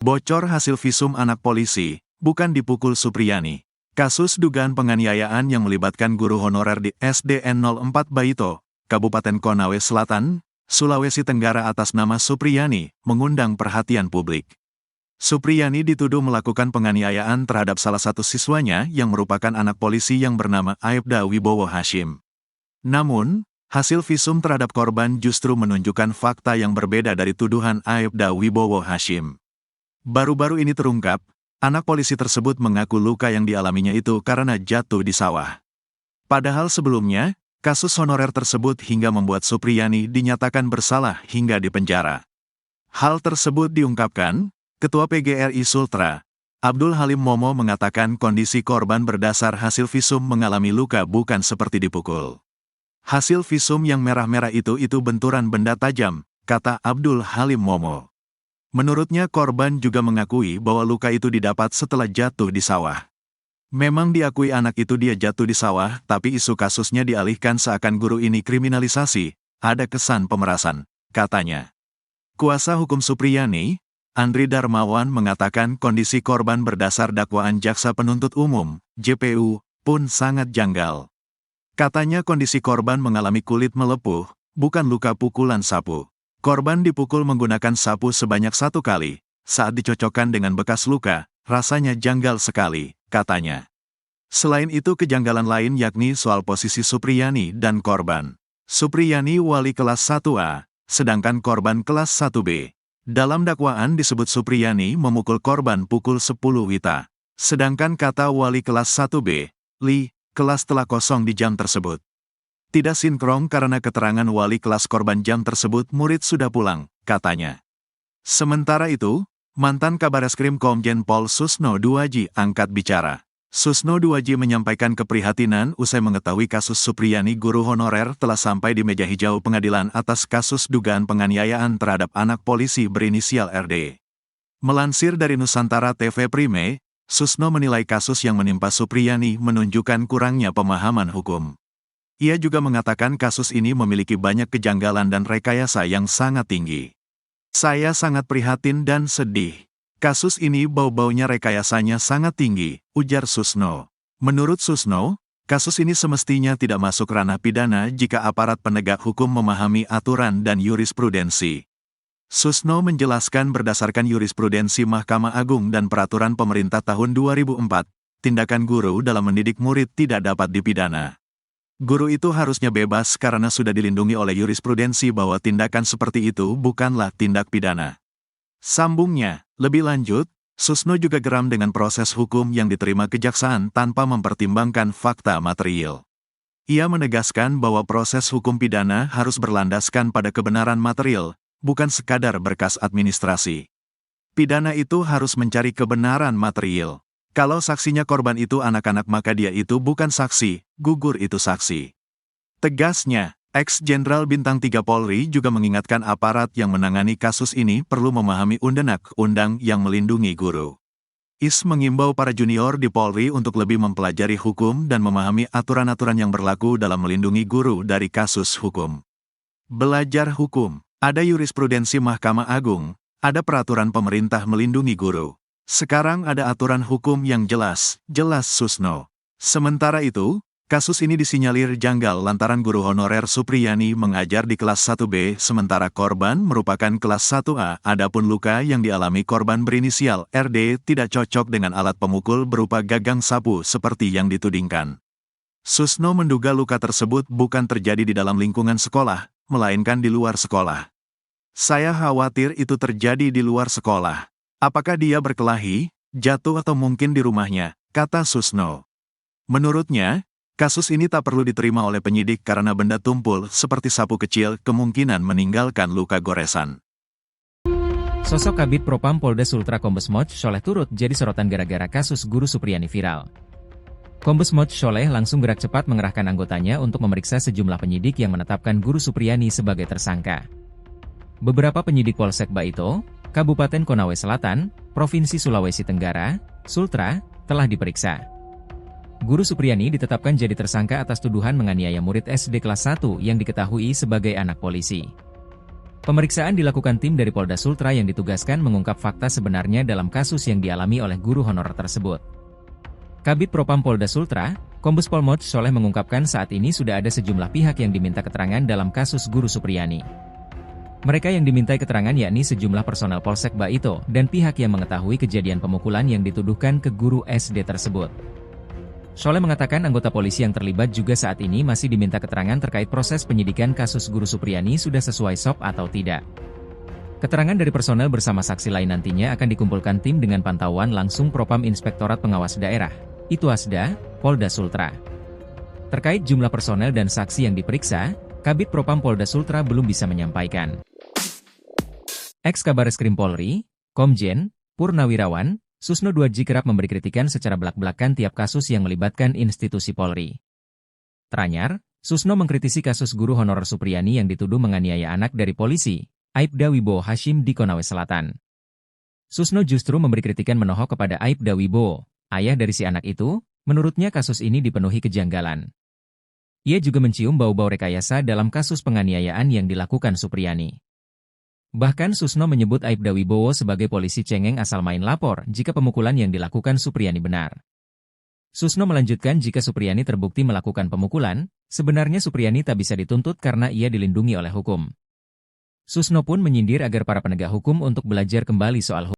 Bocor hasil visum anak polisi, bukan dipukul Supriyani. Kasus dugaan penganiayaan yang melibatkan guru honorer di SDN 04 Baito, Kabupaten Konawe Selatan, Sulawesi Tenggara atas nama Supriyani, mengundang perhatian publik. Supriyani dituduh melakukan penganiayaan terhadap salah satu siswanya yang merupakan anak polisi yang bernama Aibda Wibowo Hashim. Namun, hasil visum terhadap korban justru menunjukkan fakta yang berbeda dari tuduhan Aibda Wibowo Hashim. Baru-baru ini terungkap, anak polisi tersebut mengaku luka yang dialaminya itu karena jatuh di sawah. Padahal sebelumnya, kasus honorer tersebut hingga membuat Supriyani dinyatakan bersalah hingga dipenjara. Hal tersebut diungkapkan, Ketua PGRI Sultra, Abdul Halim Momo mengatakan kondisi korban berdasar hasil visum mengalami luka bukan seperti dipukul. Hasil visum yang merah-merah itu benturan benda tajam, kata Abdul Halim Momo. Menurutnya korban juga mengakui bahwa luka itu didapat setelah jatuh di sawah. Memang diakui anak itu dia jatuh di sawah, tapi isu kasusnya dialihkan seakan guru ini kriminalisasi, ada kesan pemerasan, katanya. Kuasa hukum Supriyani, Andri Darmawan mengatakan kondisi korban berdasar dakwaan Jaksa Penuntut Umum, JPU, pun sangat janggal. Katanya kondisi korban mengalami kulit melepuh, bukan luka pukulan sapu. Korban dipukul menggunakan sapu sebanyak 1 kali, saat dicocokkan dengan bekas luka, rasanya janggal sekali, katanya. Selain itu kejanggalan lain yakni soal posisi Supriyani dan korban. Supriyani wali kelas 1A, sedangkan korban kelas 1B. Dalam dakwaan disebut Supriyani memukul korban pukul 10 wita. Sedangkan kata wali kelas 1B, Li, kelas telah kosong di jam tersebut. Tidak sinkron karena keterangan wali kelas korban jam tersebut murid sudah pulang, katanya. Sementara itu, mantan Kabareskrim Komjen Pol Susno Duaji angkat bicara. Susno Duaji menyampaikan keprihatinan usai mengetahui kasus Supriyani guru honorer telah sampai di meja hijau pengadilan atas kasus dugaan penganiayaan terhadap anak polisi berinisial RD. Melansir dari Nusantara TV Prime, Susno menilai kasus yang menimpa Supriyani menunjukkan kurangnya pemahaman hukum. Ia juga mengatakan kasus ini memiliki banyak kejanggalan dan rekayasa yang sangat tinggi. Saya sangat prihatin dan sedih. Kasus ini bau-baunya rekayasanya sangat tinggi, ujar Susno. Menurut Susno, kasus ini semestinya tidak masuk ranah pidana jika aparat penegak hukum memahami aturan dan jurisprudensi. Susno menjelaskan berdasarkan jurisprudensi Mahkamah Agung dan peraturan pemerintah tahun 2004, tindakan guru dalam mendidik murid tidak dapat dipidana. Guru itu harusnya bebas karena sudah dilindungi oleh jurisprudensi bahwa tindakan seperti itu bukanlah tindak pidana. Sambungnya, lebih lanjut, Susno juga geram dengan proses hukum yang diterima kejaksaan tanpa mempertimbangkan fakta material. Ia menegaskan bahwa proses hukum pidana harus berlandaskan pada kebenaran material, bukan sekadar berkas administrasi. Pidana itu harus mencari kebenaran material. Kalau saksinya korban itu anak-anak maka dia itu bukan saksi, gugur itu saksi. Tegasnya, ex-Jenderal Bintang 3 Polri juga mengingatkan aparat yang menangani kasus ini perlu memahami undang-undang yang melindungi guru. IS mengimbau para junior di Polri untuk lebih mempelajari hukum dan memahami aturan-aturan yang berlaku dalam melindungi guru dari kasus hukum. Belajar hukum, ada jurisprudensi Mahkamah Agung, ada peraturan pemerintah melindungi guru. Sekarang ada aturan hukum yang jelas Susno. Sementara itu, kasus ini disinyalir janggal lantaran guru honorer Supriyani mengajar di kelas 1B sementara korban merupakan kelas 1A. Adapun luka yang dialami korban berinisial RD tidak cocok dengan alat pemukul berupa gagang sapu seperti yang ditudingkan. Susno menduga luka tersebut bukan terjadi di dalam lingkungan sekolah, melainkan di luar sekolah. Saya khawatir itu terjadi di luar sekolah. Apakah dia berkelahi, jatuh atau mungkin di rumahnya, kata Susno. Menurutnya, kasus ini tak perlu diterima oleh penyidik karena benda tumpul seperti sapu kecil kemungkinan meninggalkan luka goresan. Sosok Kabid Propam Polda Sultra Kombes Moch Sholeh turut jadi sorotan gara-gara kasus guru Supriyani viral. Kombes Moch Sholeh langsung gerak cepat mengerahkan anggotanya untuk memeriksa sejumlah penyidik yang menetapkan guru Supriyani sebagai tersangka. Beberapa penyidik Polsek Baito, Kabupaten Konawe Selatan, Provinsi Sulawesi Tenggara, Sultra, telah diperiksa. Guru Supriyani ditetapkan jadi tersangka atas tuduhan menganiaya murid SD kelas 1 yang diketahui sebagai anak polisi. Pemeriksaan dilakukan tim dari Polda Sultra yang ditugaskan mengungkap fakta sebenarnya dalam kasus yang dialami oleh guru honorer tersebut. Kabid Propam Polda Sultra, Kombes Pol Moj Sholeh mengungkapkan saat ini sudah ada sejumlah pihak yang diminta keterangan dalam kasus Guru Supriyani. Mereka yang dimintai keterangan yakni sejumlah personel Polsek Baito dan pihak yang mengetahui kejadian pemukulan yang dituduhkan ke guru SD tersebut. Sholeh mengatakan anggota polisi yang terlibat juga saat ini masih diminta keterangan terkait proses penyidikan kasus Guru Supriyani sudah sesuai SOP atau tidak. Keterangan dari personel bersama saksi lain nantinya akan dikumpulkan tim dengan pantauan langsung Propam Inspektorat Pengawas Daerah, Itwasda, Polda Sultra. Terkait jumlah personel dan saksi yang diperiksa, Kabid Propam Polda Sultra belum bisa menyampaikan. Ex-Kabareskrim Polri, Komjen, Purnawirawan, Susno Duadji kerap memberi kritikan secara belak-belakan tiap kasus yang melibatkan institusi Polri. Teranyar, Susno mengkritisi kasus guru honorer Supriyani yang dituduh menganiaya anak dari polisi, Aibda Wibowo Hashim di Konawe Selatan. Susno justru memberi kritikan menohok kepada Aibda Wibowo, ayah dari si anak itu. Menurutnya kasus ini dipenuhi kejanggalan. Ia juga mencium bau-bau rekayasa dalam kasus penganiayaan yang dilakukan Supriyani. Bahkan Susno menyebut Aibda Wibowo sebagai polisi cengeng asal main lapor jika pemukulan yang dilakukan Supriyani benar. Susno melanjutkan jika Supriyani terbukti melakukan pemukulan, sebenarnya Supriyani tak bisa dituntut karena ia dilindungi oleh hukum. Susno pun menyindir agar para penegak hukum untuk belajar kembali soal hukum.